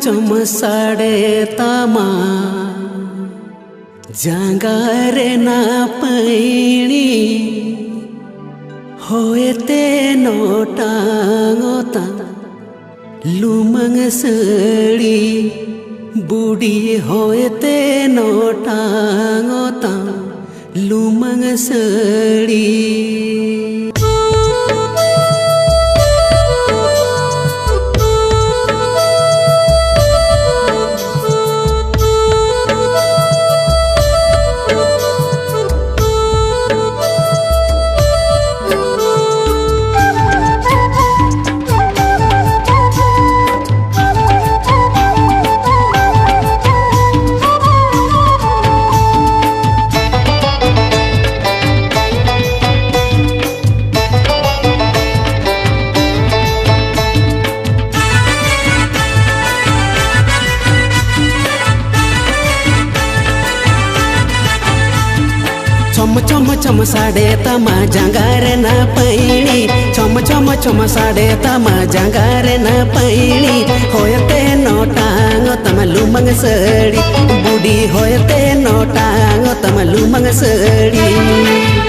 चम साड़े तमा जांगारे ना पैणी होए ते नोटांगोता लुमंग सड़ी बूढ़ी होए ते नोटांगोता लुमंग सड़ी चम चम चम साड़े तमा जांगारे ना पैणी चम चम चम साड़े तमा जांगारे ना पैणी होयते नोटांग तम लुमंग सड़ी बूढ़ी होयते नोटांग तम लुमंग सड़ी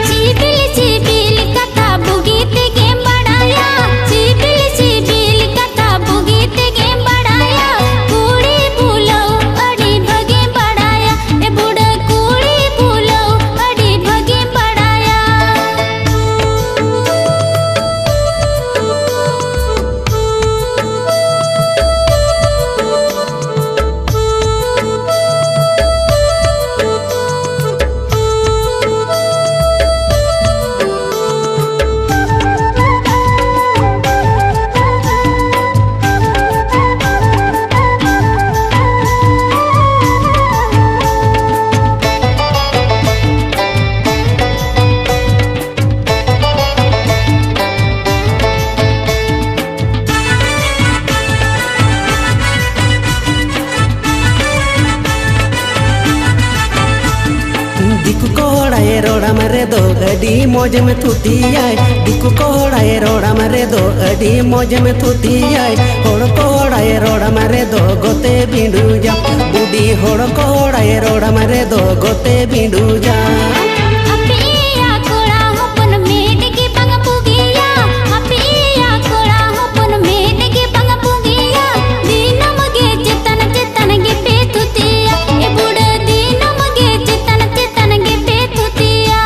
चिबिल चिबिल कथा बुगीत के बढ़ाया चिबिल चिबिल कथा बुगीत के बढ़ाया कूड़ी फूलो अड़ी भगे बढ़ाया ए बूढ़ा कूड़ी फूलो अड़ी भगे बढ़ाया दिकु कोड़ा ये रोड़ा मरे दो अडी मौज में थूती आए दिकु कोड़ा ये रोड़ा मरे दो अडी मौज में थूती आए होड़ कोड़ा ये रोड़ा मरे दो गोते बिंडू जा बूढ़ी होड़ कोड़ा ये रोड़ा मरे दो गोते बिंडू जा अपिया कोड़ा होपन मेट के पंग पुगिया अपिया कोड़ा होपन मेट के पंग पुगिया दीनम गे चितन चितन गे पेथुतिया ए बूढ़ा दीनम गे चितन चितन गे पेथुतिया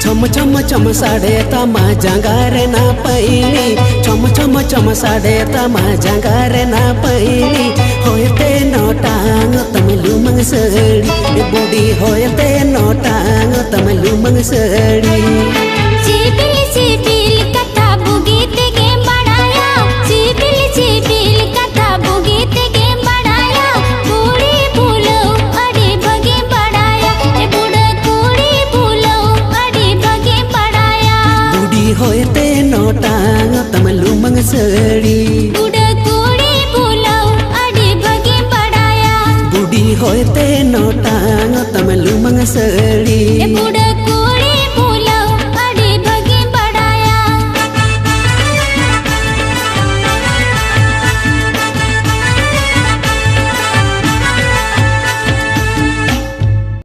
चम चम चम साड़े तमा जांगारे ना पैणी चम चम चम साड़े तमा जांगारे ना पैणी होयते नोटांग तम लुमंग सड़ी बूढ़ी होयते नोटांग तम लुमंग सड़ी चिबिल चिबिल कथा बुगीत के बढ़ाया चिबिल चिबिल कथा बुगीत के बढ़ाया कूड़ी फूलो अड़ी भगे बढ़ाया ए बूढ़ा कूड़ी फूलो अड़ी भगे बढ़ाया बूढ़ी होयते नोटांग तम लुमंग सड़ी बूढ़ा कूड़ी फूलो अड़ी भगे बढ़ाया बूढ़ी होयते नोटांग तम लुमंग सड़ी ए बूढ़ा कूड़ी